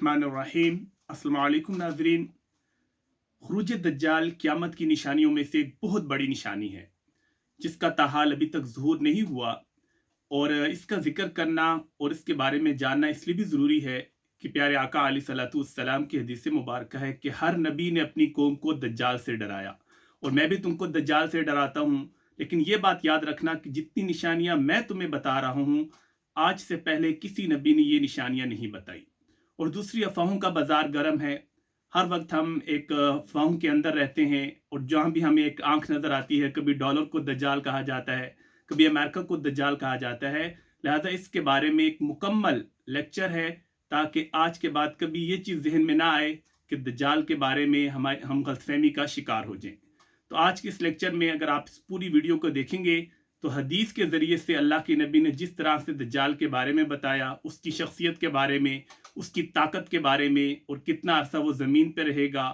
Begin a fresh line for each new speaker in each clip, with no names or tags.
बिस्मिल्लाहिर्रहमानिर्रहीम। अस्सलाम वालेकुम नाज़रीन। खुरूज दज्जाल क़यामत की निशानियों में से एक बहुत बड़ी निशानी है जिसका ताहाल अभी तक ज़ुहूर नहीं हुआ, और इसका ज़िक्र करना और इसके बारे में जानना इसलिए भी ज़रूरी है कि प्यारे आका अलैहिस्सलातु वस्सलाम की हदीस मुबारक है कि हर नबी ने अपनी कौम को दज्जाल से डराया, और मैं भी तुमको दज्जाल से डराता हूँ। लेकिन ये बात याद रखना कि जितनी निशानियाँ मैं तुम्हें बता रहा हूँ, आज से पहले किसी नबी ने ये निशानियाँ नहीं बताई। और दूसरी, अफवाहों का बाजार गर्म है। हर वक्त हम एक अफवाहों के अंदर रहते हैं, और जहाँ भी हमें एक आंख नज़र आती है, कभी डॉलर को दज्जाल कहा जाता है, कभी अमेरिका को दज्जाल कहा जाता है। लिहाजा इसके बारे में एक मुकम्मल लेक्चर है, ताकि आज के बाद कभी ये चीज़ जहन में ना आए कि दज्जाल के बारे में हम गलतफहमी का शिकार हो जाएं। तो आज के इस लेक्चर में अगर आप इस पूरी वीडियो को देखेंगे तो हदीस के ज़रिए से अल्लाह के नबी ने जिस तरह से दज्जाल के बारे में बताया, उसकी शख्सियत के बारे में, उसकी ताकत के बारे में, और कितना अरसा वो ज़मीन पर रहेगा,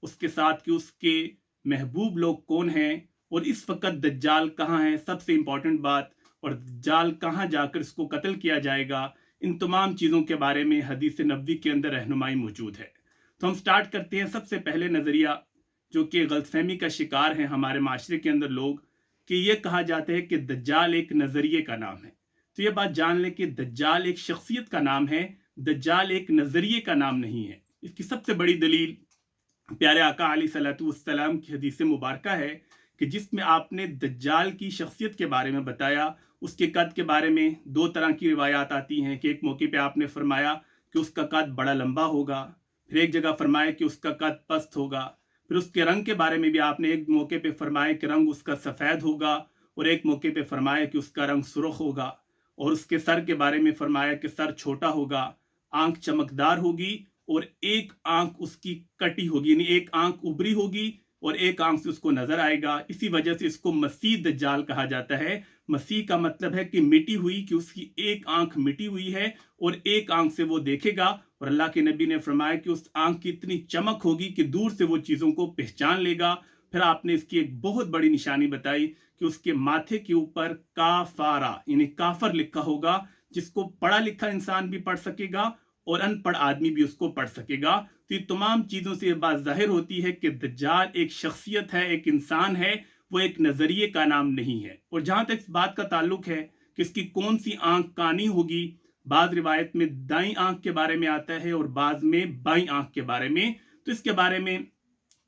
उसके साथ कि उसके महबूब लोग कौन हैं, और इस वक्त दज्जाल कहाँ है, सबसे इम्पॉर्टेंट बात, और दज्जाल कहाँ जाकर इसको कत्ल किया जाएगा, इन तमाम चीज़ों के बारे में हदीस नबवी के अंदर रहनुमाई मौजूद है। तो हम स्टार्ट करते हैं। सबसे पहले नज़रिया जो कि गलतफहमी का शिकार है हमारे माशरे के अंदर लोग, कि ये कहा जाता है कि दज्जाल एक नज़रिए का नाम है। तो ये बात जान लें कि दज्जाल एक शख्सियत का नाम है, दज्जाल एक नज़रिए का नाम नहीं है। इसकी सबसे बड़ी दलील प्यारे आका अलैहिस्सलातु वस्सलाम की हदीस मुबारक है कि जिसमें आपने दज्जाल की शख्सियत के बारे में बताया। उसके कद के बारे में दो तरह की रिवायात आती हैं कि एक मौके पे आपने फरमाया कि उसका कद बड़ा लंबा होगा, फिर एक जगह फरमाया कि उसका कद पस्त होगा, फिर उसके रंग के बारे में भी आपने एक मौके पे फरमाया कि रंग उसका सफ़ेद होगा, और एक मौके पे फरमाया कि उसका रंग सुर्ख होगा, और उसके सर के बारे में फरमाया कि सर छोटा होगा, आंख चमकदार होगी, और एक आंख उसकी कटी होगी, यानी एक आंख उभरी होगी और एक आंख से उसको नजर आएगा। इसी वजह से इसको मसीह दज्जाल कहा जाता है। मसीह का मतलब है कि मिटी हुई, कि उसकी एक आंख मिटी हुई है और एक आंख से वो देखेगा। और अल्लाह के नबी ने फरमाया कि उस आंख की इतनी चमक होगी कि दूर से वो चीज़ों को पहचान लेगा। फिर आपने इसकी एक बहुत बड़ी निशानी बताई कि उसके माथे के ऊपर काफारा यानी काफर लिखा होगा, जिसको पढ़ा लिखा इंसान भी पढ़ सकेगा और अनपढ़ आदमी भी उसको पढ़ सकेगा। तो ये तमाम चीज़ों से ये बात जाहिर होती है कि दज्जाल एक शख्सियत है, एक इंसान है, वो एक नज़रिए का नाम नहीं है। और जहाँ तक इस बात का ताल्लुक है कि इसकी कौन सी आंख कानी होगी, बाज़ रिवायत में दाईं आंख के बारे में आता है और बाज़ में बाईं आंख के बारे में। तो इसके बारे में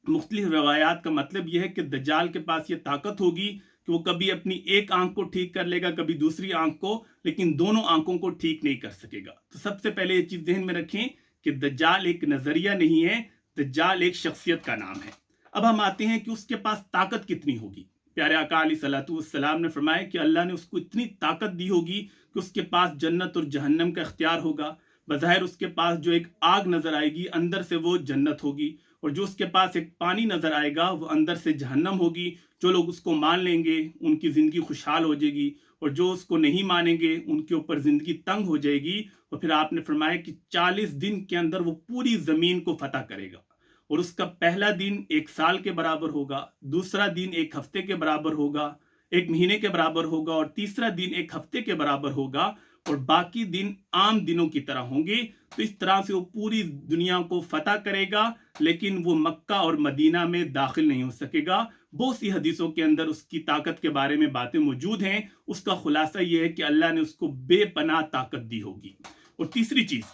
मुख्तलिफ रवायात का मतलब यह है कि दज्जाल के पास ये ताकत होगी कि वो कभी अपनी एक आंख को ठीक कर लेगा, कभी दूसरी आंख को, लेकिन दोनों आंखों को ठीक नहीं कर सकेगा। तो सबसे पहले ये चीज़ ध्यान में रखें कि दज्जाल एक नज़रिया नहीं है, दज्जाल एक शख्सियत का नाम है। अब हम आते हैं कि उसके पास ताकत कितनी होगी। प्यारे आका अलैहिस्सलातु वस्सलाम ने फरमाया कि अल्लाह ने उसको इतनी ताकत दी होगी कि उसके पास जन्नत और जहन्नम का इख्तियार होगा। बज़ाहिर उसके पास जो एक आग नज़र आएगी, अंदर से वो जन्नत होगी, और जो उसके पास एक पानी नज़र आएगा वो अंदर से जहन्नम होगी। जो लोग उसको मान लेंगे उनकी ज़िंदगी खुशहाल हो जाएगी, और जो उसको नहीं मानेंगे उनके ऊपर ज़िंदगी तंग हो जाएगी। और फिर आपने फरमाया कि 40 दिन के अंदर वो पूरी ज़मीन को फतह करेगा, और उसका पहला दिन एक साल के बराबर होगा, दूसरा दिन एक हफ्ते के बराबर होगा, एक महीने के बराबर होगा, और तीसरा दिन एक हफ्ते के बराबर होगा, और बाकी दिन आम दिनों की तरह होंगे। तो इस तरह से वो पूरी दुनिया को फतह करेगा, लेकिन वो मक्का और मदीना में दाखिल नहीं हो सकेगा। बहुत सी हदीसों के अंदर उसकी ताकत के बारे में बातें मौजूद हैं। उसका खुलासा ये है कि अल्लाह ने उसको बेपनाह ताकत दी होगी। और तीसरी चीज़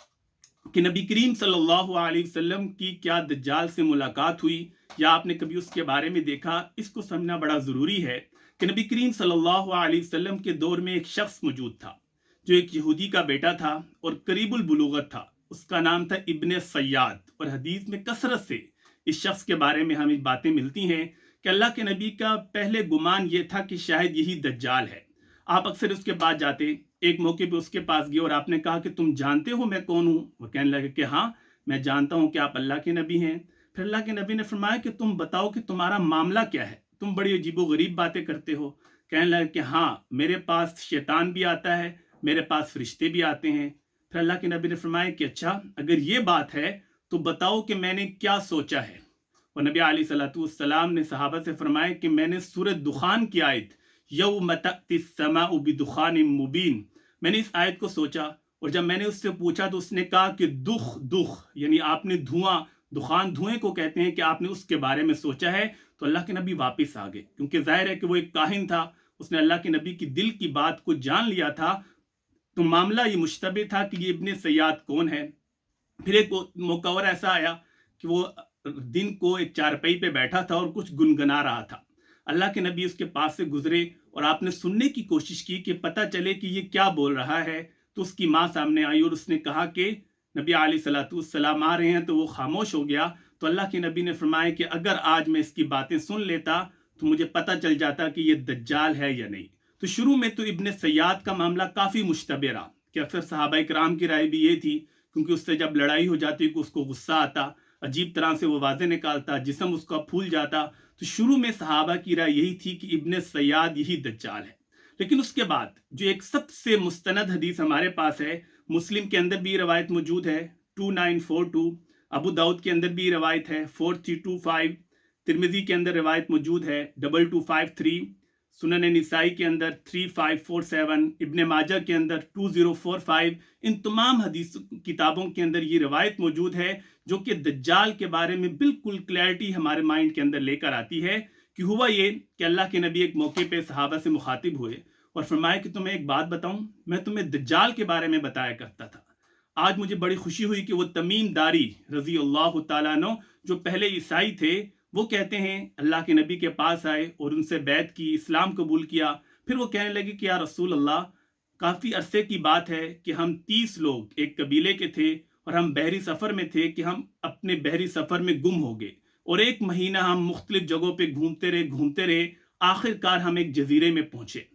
कि नबी करीम सल्लल्लाहु अलैहि वसल्लम की क्या दज्जाल से मुलाकात हुई, या आपने कभी उसके बारे में देखा, इसको समझना बड़ा ज़रूरी है। कि नबी करीम सल्लल्लाहु अलैहि वसल्लम के दौर में एक शख्स मौजूद था जो एक यहूदी का बेटा था और करीबुल बुलूगत था। उसका नाम था इब्ने सय्याद। और हदीस में कसरत से इस शख्स के बारे में हमें बातें मिलती हैं कि अल्लाह के नबी का पहले गुमान ये था कि शायद यही दज्जाल है। आप अक्सर उसके पास जाते, एक मौके पे उसके पास गए और आपने कहा कि तुम जानते हो मैं कौन हूँ? वो कहने लगे कि हाँ, मैं जानता हूँ कि आप अल्लाह के नबी हैं। फिर अल्लाह के नबी ने फरमाया कि तुम बताओ कि तुम्हारा मामला क्या है, तुम बड़ी अजीबोगरीब बातें करते हो। कहने लगे कि हाँ, मेरे पास शैतान भी आता है, मेरे पास फरिश्ते भी आते हैं। फिर अल्लाह के नबी ने फरमाया कि अच्छा, अगर ये बात है तो बताओ कि मैंने क्या सोचा है। और नबी अलैहिस्सलातु वस्सलाम ने सहाबा से फरमाया कि मैंने सूरत दुखान की आयत यौम तअति स्समाउ बिदुखानिम मुबीन, मैंने इस आयत को सोचा, اور जब मैंने उससे पूछा तो उसने कहा कि दुख दुख यानी आपने धुआं दुखान धुएं को कहते हैं कि आपने उसके बारे में सोचा है। तो अल्लाह के नबी वापस आ गए, क्योंकि जाहिर है कि वो एक काहिन था, उसने अल्लाह के नबी की दिल की बात को जान लिया था। तो मामला ये मुश्तबे था कि ये इब्ने सयाद कौन है। फिर एक मौका और ऐसा आया कि वो दिन को एक चारपाई पे बैठा था और कुछ गुनगुना रहा था। अल्लाह के नबी उसके पास से गुजरे और आपने सुनने की कोशिश की कि पता चले कि ये क्या बोल रहा है। तो उसकी माँ सामने आई और उसने कहा कि नबी अलैहिस्सलाम आ रहे हैं, तो वो खामोश हो गया। तो अल्लाह के नबी ने फरमाया कि अगर आज मैं इसकी बातें सुन लेता तो मुझे पता चल जाता कि ये दज्जाल है या नहीं। तो शुरू में तो इब्ने सयाद का मामला काफ़ी मुश्तबे रहा कि अक्सर सहाबा इकराम की राय भी ये थी, क्योंकि उससे जब लड़ाई हो जाती कि उसको गुस्सा आता, अजीब तरह से वो वाज़े निकालता, जिस्म उसका फूल जाता। तो शुरू में सहाबा की राय यही थी कि इब्ने सयाद यही दज्जाल है। लेकिन उसके बाद जो एक सबसे मुस्तनद हदीस हमारे पास है, मुस्लिम के अंदर भी रवायत मौजूद है 2942, अबू दाऊद के अंदर भी रवायत है 4325, तिरमिजी के अंदर रवायत मौजूद है 2253, सुनन निसाई के अंदर 3547, इब्ने माजा के अंदर 2045। इन तमाम हदीस किताबों के अंदर ये रवायत मौजूद है जो कि दज्जाल के बारे में बिल्कुल क्लैरिटी हमारे माइंड के अंदर लेकर आती है। कि हुआ ये कि अल्लाह के नबी एक मौके पे सहाबा से मुखातिब हुए और फरमाया कि तुम्हें एक बात बताऊं, मैं तुम्हें दज्जाल के बारे में बताया करता था। आज मुझे बड़ी खुशी हुई कि वो तमीम दारी रजी अल्लाह तआला अन्हु जो पहले ईसाई थे, वो कहते हैं अल्लाह के नबी के पास आए और उनसे बैत की, इस्लाम कबूल किया। फिर वो कहने लगे कि या रसूल अल्लाह, काफ़ी अरसे की बात है कि हम 30 लोग एक कबीले के थे और हम बहरी सफ़र में थे कि हम अपने बहरी सफ़र में गुम हो गए और 1 महीना हम मुख्तलिफ जगहों पे घूमते रहे। आखिरकार हम एक जजीरे में पहुंचे।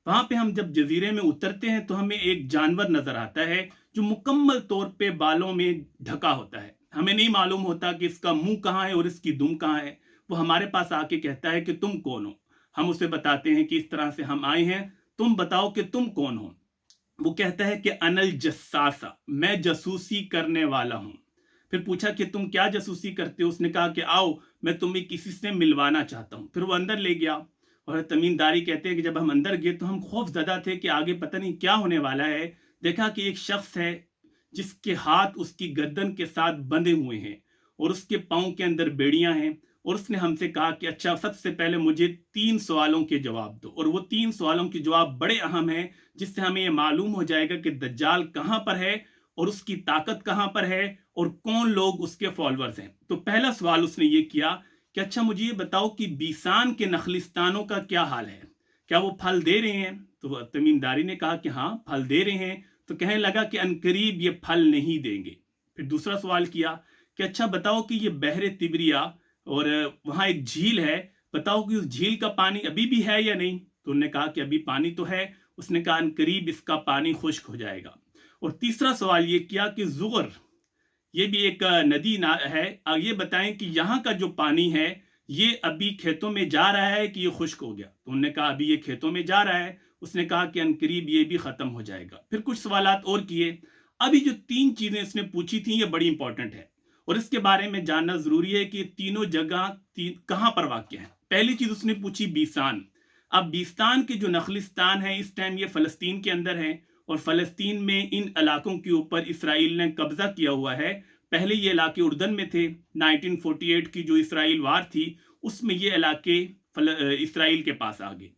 वहां पे हम जब जजीरे में उतरते हैं तो हमें एक जानवर नजर आता है जो मुकम्मल तौर पे बालों में ढका होता है। हमें नहीं मालूम होता कि इसका मुंह कहाँ है और इसकी दुम कहाँ है। वो हमारे पास आके कहता है कि तुम कौन हो। हम उसे बताते हैं कि इस तरह से हम आए हैं, तुम बताओ कि तुम कौन हो। वो कहता है कि अनल जस्सासा, मैं जासूसी करने वाला हूं। फिर पूछा कि तुम क्या जासूसी करते हो। उसने कहा कि आओ, मैं तुम्हें किसी से मिलवाना चाहता हूं। फिर वो अंदर ले गया और तमीमदारी कहते हैं कि जब हम अंदर गए तो हम खौफजदा थे कि आगे पता नहीं क्या होने वाला है। देखा कि एक शख्स है जिसके हाथ उसकी गर्दन के साथ बंधे हुए हैं और उसके पाँव के अंदर बेड़ियां हैं। और उसने हमसे कहा कि अच्छा, सबसे पहले मुझे 3 सवालों के जवाब दो। और वो 3 सवालों के जवाब बड़े अहम हैं, जिससे हमें ये मालूम हो जाएगा कि दज्जाल कहाँ पर है और उसकी ताकत कहाँ पर है और कौन लोग उसके फॉलोअर्स हैं। तो पहला सवाल उसने ये किया कि अच्छा, मुझे ये बताओ कि बीसान के नखलिस्तानों का क्या हाल है, क्या वो फल दे रहे हैं। तो तमीमदारी ने कहा कि हाँ, फल दे रहे हैं। तो कहने लगा कि अनकरीब ये फल नहीं देंगे। फिर दूसरा सवाल किया कि अच्छा बताओ कि ये बहरे तिबरिया और वहाँ एक झील है, बताओ कि उस झील का पानी अभी भी है या नहीं। तो उन्होंने कहा कि अभी पानी तो है। उसने कहा अनकरीब इसका पानी खुश्क हो जाएगा। और तीसरा सवाल ये किया कि जुगर, ये भी एक नदी है, ये बताएं कि यहाँ का जो पानी है ये अभी खेतों में जा रहा है कि ये खुश्क हो गया। तो उन्होंने कहा अभी ये खेतों में जा रहा है। उसने कहा कि अनकरीब ये भी खत्म हो जाएगा। फिर कुछ सवालात और किए। अभी जो 3 चीजें इसने पूछी थी ये बड़ी इंपॉर्टेंट है और इसके बारे में जानना जरूरी है कि तीनों जगह कहां पर वाक़ है। पहली चीज उसने पूछी बीसान। अब बीस्तान के जो नखलिस्तान है इस टाइम ये फलस्तीन के अंदर है और फलस्तीन में इन इलाकों के ऊपर इसराइल ने कब्जा किया हुआ है। पहले ये इलाके उर्दन में थे। 1948 की जो इसराइल वार थी उसमें ये इलाके इसराइल के पास आ गए।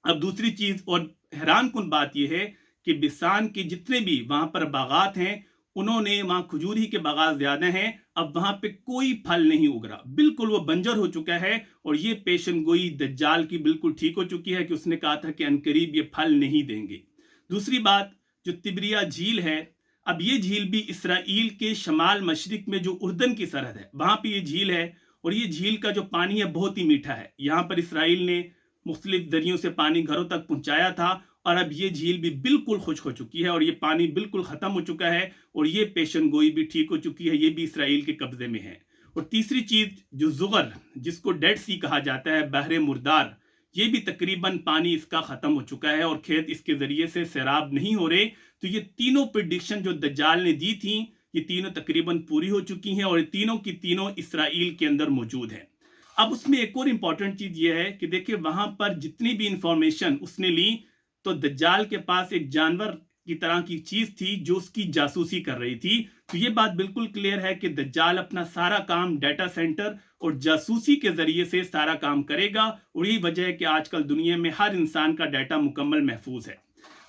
अब दूसरी चीज और हैरान कुन बात यह है कि बिसान के जितने भी वहां पर बागात हैं, उन्होंने वहां खजूर ही के बागात ज्यादा हैं। अब वहां पे कोई फल नहीं उग रहा, बिल्कुल वो बंजर हो चुका है। और ये पेशन गोई दज्जाल की बिल्कुल ठीक हो चुकी है कि उसने कहा था कि अनकरीब ये फल नहीं देंगे। दूसरी बात, जो तिबरिया झील है, अब ये झील भी इसराइल के शमाल मशरिक में जो उर्दन की सरहद है वहां पे ये झील है। और ये झील का जो पानी है बहुत ही मीठा है। यहाँ पर इसराइल ने मुख्तलिफ दरियों से पानी घरों तक पहुंचाया था और अब ये झील भी बिल्कुल खुश्क हो चुकी है और ये पानी बिल्कुल खत्म हो चुका है और ये पेशन गोई भी ठीक हो चुकी है, ये भी इसराइल के कब्जे में है। और तीसरी चीज जो जुगर, जिसको डेड सी कहा जाता है, बहरे मुर्दार, ये भी तकरीबन पानी इसका खत्म हो चुका है और खेत इसके जरिए से सैराब नहीं हो रहे। तो ये तीनों प्रिडिक्शन जो दज्जाल ने दी थी ये तीनों तकरीबन पूरी हो चुकी हैं और ये तीनों की तीनों इसराइल के अंदर मौजूद है। अब उसमें एक और इंपॉर्टेंट चीज ये है कि देखिए वहां पर जितनी भी इंफॉर्मेशन उसने ली तो दज्जाल के पास एक जानवर की तरह की चीज थी जो उसकी जासूसी कर रही थी। तो ये बात बिल्कुल क्लियर है कि दज्जाल अपना सारा काम डाटा सेंटर और जासूसी के जरिए से सारा काम करेगा, और यही वजह है कि आजकल दुनिया में हर इंसान का डाटा मुकम्मल महफूज है।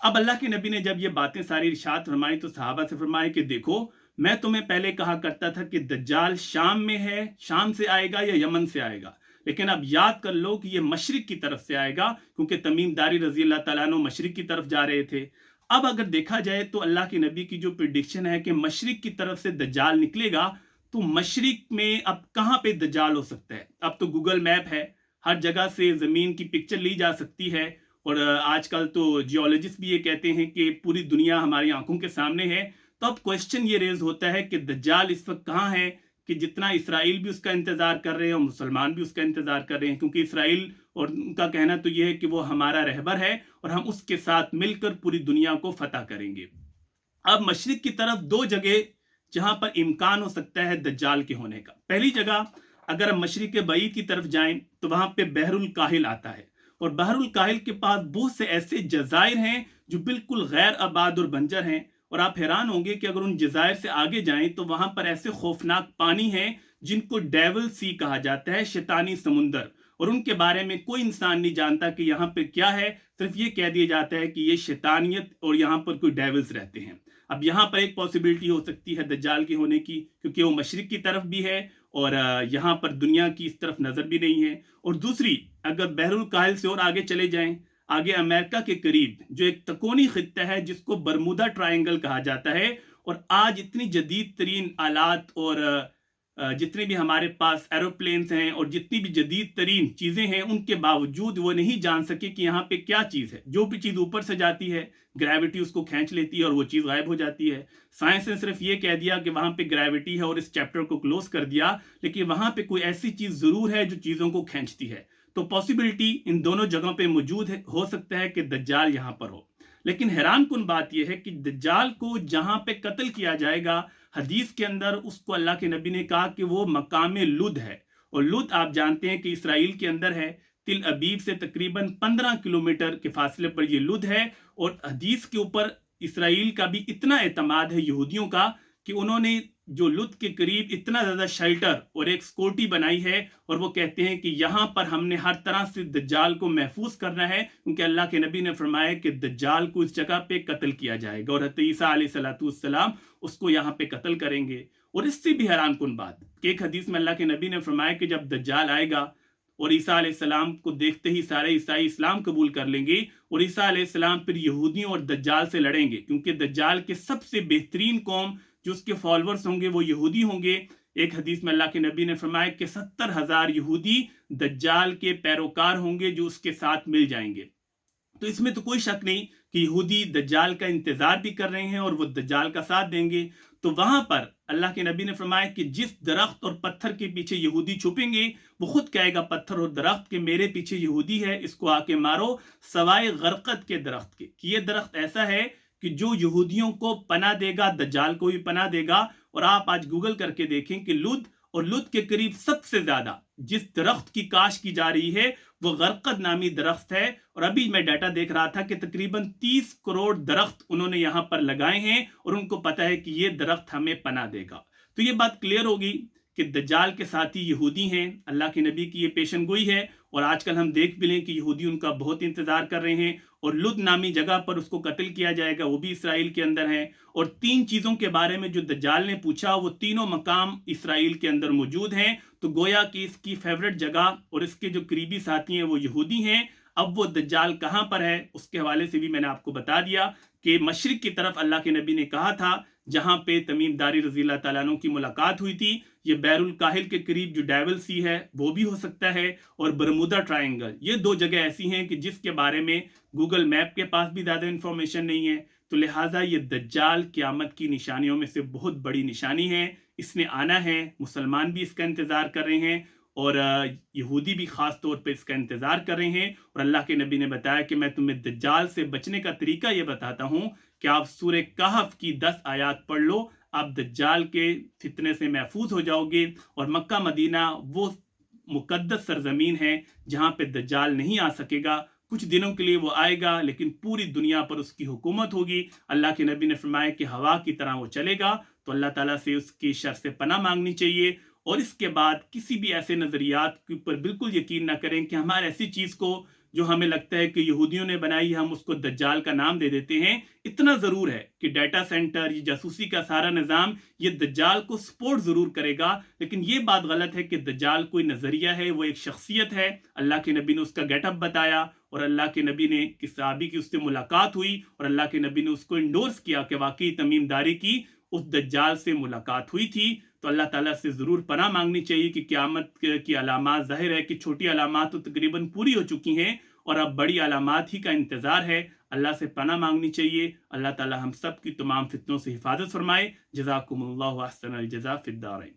अब अल्लाह के नबी ने जब ये बातें सारी इरशाद फरमाई तो सहाबा से फरमाए कि देखो, मैं तुम्हें पहले कहा करता था कि दज्जाल शाम में है, शाम से आएगा या यमन से आएगा, लेकिन अब याद कर लो कि ये मशरिक की तरफ से आएगा, क्योंकि तमीम दारी रजी अल्लाह तआला अन्हु मशरिक की तरफ जा रहे थे। अब अगर देखा जाए तो अल्लाह के नबी की जो प्रिडिक्शन है कि मशरिक की तरफ से दज्जाल निकलेगा, तो मशरिक में अब कहां पे दज्जाल हो सकता है? अब तो गूगल मैप है, हर जगह से जमीन की पिक्चर ली जा सकती है, और आजकल तो जियोलॉजिस्ट भी ये कहते हैं कि पूरी दुनिया हमारी आंखों के सामने है। तो अब क्वेश्चन ये रेज होता है कि दज्जाल इस वक्त कहाँ है, कि जितना इसराइल भी उसका इंतजार कर रहे हैं और मुसलमान भी उसका इंतजार कर रहे हैं, क्योंकि इसराइल और उनका कहना तो यह है कि वो हमारा रहबर है और हम उसके साथ मिलकर पूरी दुनिया को फतह करेंगे। अब मशरिक की तरफ दो जगह जहां पर इम्कान हो सकता है दज्जाल के होने का। पहली जगह, अगर हम मशरिक बईद की तरफ जाएं तो वहां पे बहरुल काहिल आता है, और बहरुल काहिल के पास बहुत से ऐसे जजायर हैं जो बिल्कुल गैर आबाद और बंजर हैं, और आप हैरान होंगे कि अगर उन जजायर से आगे जाएं तो वहां पर ऐसे खौफनाक पानी है जिनको डेविल सी कहा जाता है, शैतानी समुंदर, और उनके बारे में कोई इंसान नहीं जानता कि यहाँ पे क्या है, सिर्फ ये कह दिया जाता है कि ये शैतानियत और यहाँ पर कोई डेविल्स रहते हैं। अब यहाँ पर एक पॉसिबिलिटी हो सकती है दज्जाल के होने की, क्योंकि वो मशरिक की तरफ भी है और यहाँ पर दुनिया की इस तरफ नजर भी नहीं है। और दूसरी, अगर बहरुल काहिल से और आगे चले जाएं, आगे अमेरिका के करीब जो एक तकोनी खित्ता है जिसको बरमुदा ट्रायंगल कहा जाता है, और आज इतनी जदीद तरीन आलात और जितने भी हमारे पास एरोप्लेन्स हैं और जितनी भी जदीद तरीन चीज़ें हैं, उनके बावजूद वो नहीं जान सके कि यहाँ पे क्या चीज़ है। जो भी चीज़ ऊपर से जाती है ग्रेविटी उसको खींच लेती है और वो चीज़ गायब हो जाती है। साइंस ने सिर्फ ये कह दिया कि वहाँ पे ग्रेविटी है और इस चैप्टर को क्लोज कर दिया, लेकिन वहाँ पे कोई ऐसी चीज़ ज़रूर है जो चीज़ों को खींचती है। तो पॉसिबिलिटी इन दोनों जगहों पे मौजूद है, हो सकता है कि दज्जाल यहाँ पर हो। लेकिन हैरान कुन बात यह है कि दज्जाल को जहां पे कत्ल किया जाएगा, हदीस के अंदर उसको अल्लाह के नबी ने कहा कि वो मकाम लुद है, और लुद आप जानते हैं कि इसराइल के अंदर है। तिल अबीब से तकरीबन 15 किलोमीटर के फासले पर ये लुद है, और हदीस के ऊपर इसराइल का भी इतना एतमाद है यहूदियों का कि उन्होंने जो लुद के करीब इतना ज्यादा शेल्टर और एक सिक्योरिटी बनाई है, और वो कहते हैं कि यहाँ पर हमने हर तरह से दज्जाल को महफूज करना है, क्योंकि अल्लाह के नबी ने फरमाया कि दज्जाल को इस जगह पे कत्ल किया जाएगा, और हज़रत ईसा अलैहिस्सलाम उसको यहाँ पे कत्ल करेंगे। और इससे भी हैरान कुन बात कि एक हदीस में अल्लाह के नबी ने फरमाया कि जब दज्जाल आएगा और ईसा अलैहिस्सलाम को देखते ही सारे ईसाई इस्लाम कबूल कर लेंगे, और ईसा अलैहिस्सलाम फिर यहूदियों और दज्जाल से लड़ेंगे, क्योंकि दज्जाल के सबसे बेहतरीन कौम जो उसके फॉलोअर्स होंगे वो यहूदी होंगे। एक हदीस में अल्लाह के नबी ने फरमाया कि 70,000 यहूदी दज्जाल के पैरोकार होंगे जो उसके साथ मिल जाएंगे। तो इसमें तो कोई शक नहीं कि यहूदी दज्जाल का इंतजार भी कर रहे हैं और वो दज्जाल का साथ देंगे। तो वहां पर अल्लाह के नबी ने फरमाया कि जिस दरख्त और पत्थर के पीछे यहूदी छुपेंगे, वो खुद कहेगा पत्थर और दरख्त के मेरे पीछे यहूदी है, इसको आके मारो, सवाए गरकत के दरख्त के, कि ये दरख्त ऐसा है कि जो यहूदियों को पना देगा, दज्जाल को भी पना देगा। और आप आज गूगल करके देखें कि लुद और लुद के करीब सबसे ज्यादा जिस दरख्त की काश की जा रही है वो गरकद नामी दरख्त है, और अभी मैं डाटा देख रहा था कि तकरीबन 30 करोड़ दरख्त उन्होंने यहां पर लगाए हैं, और उनको पता है कि ये दरख्त हमें पना देगा। तो ये बात क्लियर होगी कि दज्जाल के साथी यहूदी हैं। अल्लाह के नबी की ये पेशन गोई है, और आजकल हम देख भी लें कि यहूदी उनका बहुत इंतजार कर रहे हैं, और लुद नामी जगह पर उसको कत्ल किया जाएगा, वो भी इसराइल के अंदर है। और 3 चीजों के बारे में जो दज्जाल ने पूछा वो तीनों मकाम इसराइल के अंदर मौजूद हैं। तो गोया कि इसकी फेवरेट जगह और इसके जो करीबी साथी हैं वो यहूदी हैं। अब वो दज्जाल कहां पर है उसके हवाले से भी मैंने आपको बता दिया कि मशरिक की तरफ अल्लाह के नबी ने कहा था, जहां पे तमीम दारी रज़ी अल्लाह तआला अन्हु की मुलाकात हुई थी। ये बैरुल काहिल के करीब जो डेविल सी है वो भी हो सकता है, और बरमुदा ट्रायंगल, ये 2 जगह ऐसी हैं कि जिसके बारे में गूगल मैप के पास भी ज्यादा इंफॉर्मेशन नहीं है। तो लिहाजा ये दज्जाल क़यामत की निशानियों में से बहुत बड़ी निशानी है, इसने आना है। मुसलमान भी इसका इंतजार कर रहे हैं, और यहूदी भी खास तौर पे इसका इंतजार कर रहे हैं। और अल्लाह के नबी ने बताया कि मैं तुम्हें दज्जाल से बचने का तरीका ये बताता हूँ कि आप सूरह कहफ की 10 आयात पढ़ लो, आप दज्जाल के फितने से महफूज हो जाओगे। और मक्का मदीना वो मुकद्दस सरजमीन है जहां पे दज्जाल नहीं आ सकेगा, कुछ दिनों के लिए वो आएगा, लेकिन पूरी दुनिया पर उसकी हुकूमत होगी। अल्लाह के नबी ने फरमाया कि हवा की तरह वो चलेगा। तो अल्लाह ताला से उसकी शर से पनाह मांगनी चाहिए। और इसके बाद किसी भी ऐसे नज़रियात के ऊपर बिल्कुल यकीन ना करें कि हमारे ऐसी चीज़ को जो हमें लगता है कि यहूदियों ने बनाई है, हम उसको दज्जाल का नाम दे देते हैं। इतना ज़रूर है कि डाटा सेंटर, ये जासूसी का सारा निज़ाम, ये दज्जाल को सपोर्ट ज़रूर करेगा, लेकिन ये बात गलत है कि दज्जाल कोई नज़रिया है, वो एक शख्सियत है। अल्लाह के नबी ने उसका गेटअप बताया, और अल्लाह के नबी ने किस सहाबी की उससे मुलाकात हुई, और अल्लाह के नबी ने उसको इंडोर्स किया कि वाकई तमीमदारी की उस दज्जाल से मुलाकात हुई थी। तो अल्लाह ताला से ज़रूर पनाह मांगनी चाहिए कि क़यामत की अलामात, ज़ाहिर है कि छोटी अलामात तो तकरीबन पूरी हो चुकी हैं और अब बड़ी अलामात ही का इंतज़ार है। अल्लाह से पनाह मांगनी चाहिए। अल्लाह ताला हम सब की तमाम फितनों से हिफाजत फरमाए। जज़ाकुमुल्लाहु अहसनल जज़ा फिद दारैन।